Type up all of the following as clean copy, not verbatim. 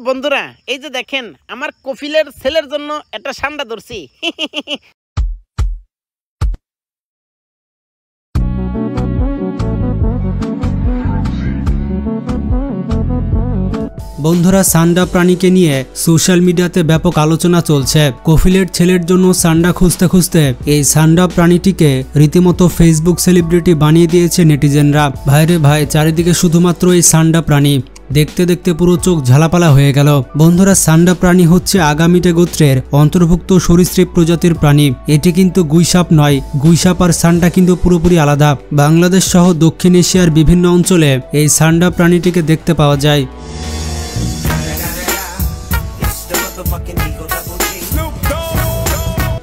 বন্ধুরা, এই যে দেখেন আমার কফিলের ছেলের জন্য একটা সান্ডা ধরছি। বন্ধুরা, সান্ডা প্রাণীকে নিয়ে সোশ্যাল মিডিয়াতে ব্যাপক আলোচনা চলছে। কফিলের ছেলের জন্য সান্ডা খুঁজতে খুঁজতে এই সান্ডা প্রাণীটিকে রীতিমতো ফেসবুক সেলিব্রিটি বানিয়ে দিয়েছে নেটিজেনরা। ভাইরে ভাই, চারিদিকে শুধুমাত্র এই সান্ডা প্রাণী। দেখতে দেখতে পুরো চোখ ঝালাপালা হয়ে গেল। বন্ধুরা, সান্ডা প্রাণী হচ্ছে আগামিটে গোত্রের অন্তর্ভুক্ত সরীসৃপ প্রজাতির প্রাণী। এটি কিন্তু গুইসাপ নয়। গুইসাপ আর সান্ডা কিন্তু পুরোপুরি আলাদা। বাংলাদেশ সহ দক্ষিণ এশিয়ার বিভিন্ন অঞ্চলে এই সান্ডা প্রাণীটিকে দেখতে পাওয়া যায়।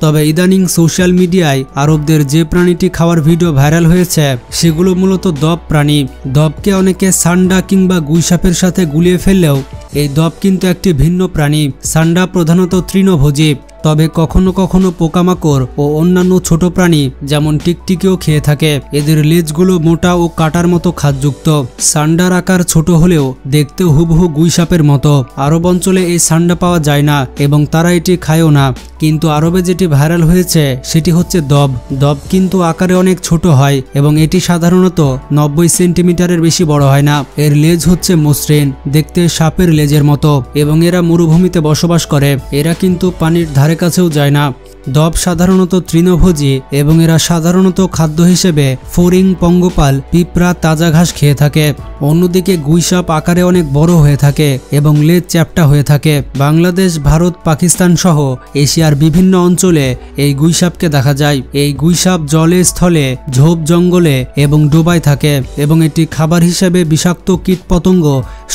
তবে ইদানিং সোশ্যাল মিডিয়ায় আরবদের যে প্রাণীটি খাওয়ার ভিডিও ভাইরাল হয়েছে সেগুলো মূলত দব প্রাণী। দবকে অনেকে সান্ডা কিংবা গুইসাপের সাথে গুলিয়ে ফেললেও এই দব কিন্তু একটি ভিন্ন প্রাণী। সান্ডা প্রধানত তৃণভোজী, তবে কখনো কখনো পোকামাকড় ও অন্যান্য ছোট প্রাণী যেমন টিকটিকিও খেয়ে থাকে। এদের লেজগুলো মোটা ও কাটার মতো খাদযুক্ত। সান্ডার আকার ছোট হলেও দেখতে হুবহু গুইসাপের মতো। আরব অঞ্চলে এই সান্ডা পাওয়া যায় না এবং তারা এটি খায়ও না। কিন্তু আরবে যেটি ভাইরাল হয়েছে সেটি হচ্ছে দব। দব কিন্তু আকারে অনেক ছোট হয় এবং এটি সাধারণত 90 সেন্টিমিটারের বেশি বড় হয় না। এর লেজ হচ্ছে মসৃণ, দেখতে সাপের লেজের মতো এবং এরা মরুভূমিতে বসবাস করে। এরা কিন্তু পানির ধারে কাছেও যায় না। দব সাধারণত তৃণভোজী এবং এরা সাধারণত খাদ্য হিসেবে ফড়িং, পঙ্গপাল, পিঁপড়া, তাজা ঘাস খেয়ে থাকে। অন্যদিকে গুইসাপ আকারে অনেক বড় হয়ে থাকে এবং লেজ চ্যাপ্টা হয়ে থাকে। বাংলাদেশ, ভারত, পাকিস্তান সহ এশিয়ার বিভিন্ন অঞ্চলে এই গুইসাপকে দেখা যায়। এই গুইসাপ জলে, স্থলে, ঝোপ জঙ্গলে এবং ডোবায় থাকে এবং এটি খাবার হিসেবে বিষাক্ত কীটপতঙ্গ,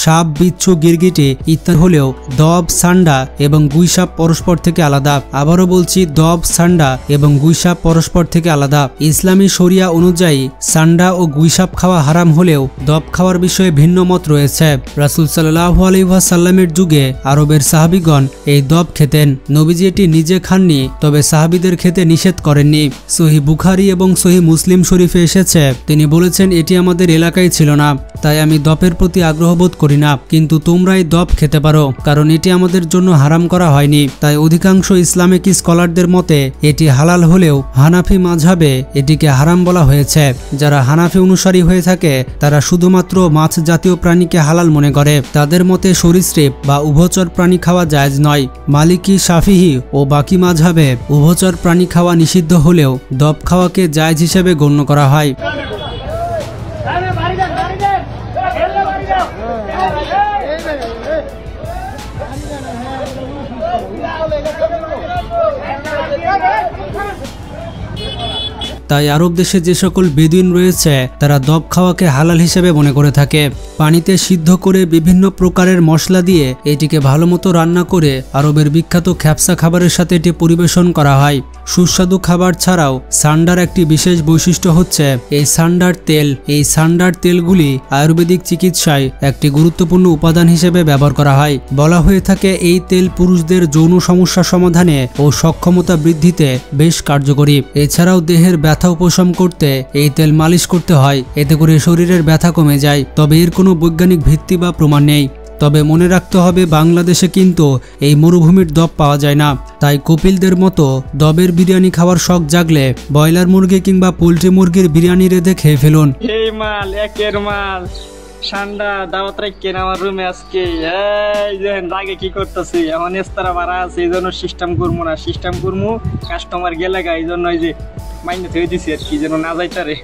সাপ, বিচ্ছু, গিরগিটি ইত্যাদি হলেও দব, সান্ডা এবং গুইসাপ পরস্পর থেকে আলাদা। আবারও বলছি, দব, সান্ডা এবং গুইসাপ পরস্পর থেকে আলাদা। ইসলামী শরিয়া অনুযায়ী সান্ডা ও গুইসাপ খাওয়া হারাম হলেও দব খাওয়ার বিষয়ে ভিন্ন মত রয়েছে। রাসূল সাল্লাল্লাহু আলাইহি ওয়াসাল্লামের যুগে আরবের সাহাবীগণ এই দব খেতেন। নবীজি এটি নিজে খাননি, তবে সাহাবীদের খেতে নিষেধ করেননি। সহিহ বুখারী এবং সহিহ মুসলিম শরীফে এসেছে, তিনি বলেছেন, এটি আমাদের এলাকায় ছিল না, তাই আমি দবের প্রতি আগ্রহ বোধ করি না, কিন্তু তোমরা এই দব খেতে পারো, কারণ এটি আমাদের জন্য হারাম করা হয়নি। তাই অধিকাংশ ইসলামিক স্কলারদের মতে এটি হালাল হলেও হানাফি মাযহাবে এটিকে হারাম বলা হয়েছে। যারা হানাফি অনুসারী হয়ে থাকে তারা শুধুমাত্র মাছ জাতীয় প্রাণীকে হালাল মনে করে। তাদের মতে সরীসৃপ বা উভচর প্রাণী খাওয়া জায়েজ নয়। মালিকি, শাফিহি ও বাকি মাযহাবে উভচর প্রাণী খাওয়া নিষিদ্ধ হলেও দব খাওয়াকে জায়েজ হিসেবে গণ্য করা হয়। তাই আরব দেশে যে সকল বেদুইন রয়েছে তারা দব খাওয়াকে হালাল হিসেবে মনে করে থাকে। পানিতে সিদ্ধ করে বিভিন্ন প্রকারের মশলা দিয়ে এটিকে ভালোমতো রান্না করে আরবের বিখ্যাত খ্যাপসা খাবারের সাথে এটি পরিবেশন করা হয়। সুস্বাদু খাবার ছাড়াও সান্ডার একটি বিশেষ বৈশিষ্ট্য হচ্ছে এই সান্ডার তেল। এই সান্ডার তেলগুলি আয়ুর্বেদিক চিকিৎসায় একটি গুরুত্বপূর্ণ উপাদান হিসেবে ব্যবহার করা হয়। বলা হয়ে থাকে এই তেল পুরুষদের যৌন সমস্যা সমাধানে ও সক্ষমতা বৃদ্ধিতে বেশ কার্যকরী। এছাড়াও দেহের ব্যথা উপশম করতে এই তেল মালিশ করতে হয়, এতে করে শরীরের ব্যথা কমে যায়। তবে এর কোনো বৈজ্ঞানিক ভিত্তি বা প্রমাণ নেই। তবে মনে রাখতে হবে, বাংলাদেশে কিন্তু এই মরুভূমির দব পাওয়া যায় না। তাই কপিলদের মতো দবের বিরিয়ানি খাওয়ার শখ জাগলে ব্রয়লার মুরগি কিংবা পোল্ট্রি মুরগির বিরিয়ানি রেঁধে খেয়ে ফেলুন। এই মাল একের মাল সান্ডা দাওয়াত রাখেন আমার রুমে আজকে। এই দেখেন আগে কি করতেছি, এখন এস্তারা ভাড়া আছে, এই জন্য সিস্টেম করবো না। সিস্টেম করবো কাস্টমার গেলে গা, এই জন্য এই যে মাইনে ধুয়ে দিছি আর কি, যেন না যাইতারে।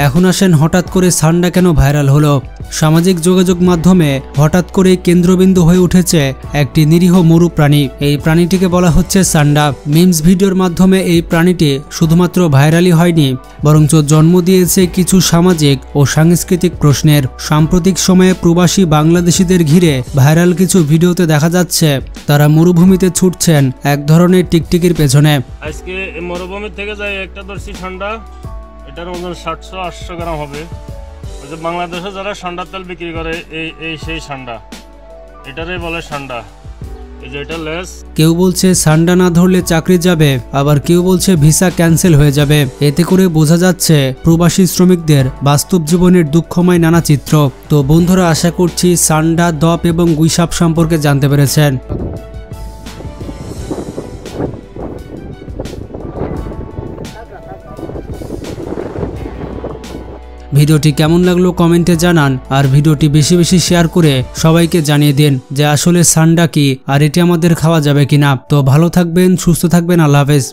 এখন আসেন, হঠাৎ করে সান্ডা কেন ভাইরাল হলো? সামাজিক যোগাযোগ মাধ্যমে হঠাৎ করে কেন্দ্রবিন্দু হয়ে উঠেছে একটি নিরীহ মরু প্রাণী। এই প্রাণীটিকে বলা হচ্ছে সান্ডা। মিমস ভিডিওর মাধ্যমে এই প্রাণীটি শুধুমাত্র ভাইরালই হয়নি, বরঞ্চ জন্ম দিয়েছে কিছু সামাজিক ও সাংস্কৃতিক প্রশ্নের। সাম্প্রতিক সময়ে প্রবাসী বাংলাদেশিদের ঘিরে ভাইরাল কিছু ভিডিওতে দেখা যাচ্ছে তারা মরুভূমিতে ছুটছেন এক ধরনের টিকটিকির পেছনে। আজকে মরুভূমি থেকে যাই একটা দর্শি সান্ডা, এটার ওজন 700-800 গ্রাম হবে। ওই যে বাংলাদেশে যারা সান্ডার তেল বিক্রি করে এই সেই সান্ডা, এটারই বলে সান্ডা। এই যে এটা লেস। কেউ বলছে সান্ডা না ধরলে চাকরি যাবে, আবার কেউ বলছে ভিসা ক্যান্সেল হয়ে যাবে। এতে করে বোঝা যাচ্ছে প্রবাসী শ্রমিকদের বাস্তব জীবনের দুঃখময় নানা চিত্র। তো বন্ধুরা, আশা করছি সান্ডা, দপ এবং গুইসাপ সম্পর্কে জানতে পেরেছেন। ভিডিওটি কেমন লাগলো কমেন্টে জানান, আর ভিডিওটি বেশি বেশি শেয়ার করে সবাইকে জানিয়ে দিন যে আসলে সান্ডা কি আর এটি আমাদের খাওয়া যাবে কিনা। তো ভালো থাকবেন, সুস্থ থাকবেন, আল্লাহ হাফেজ।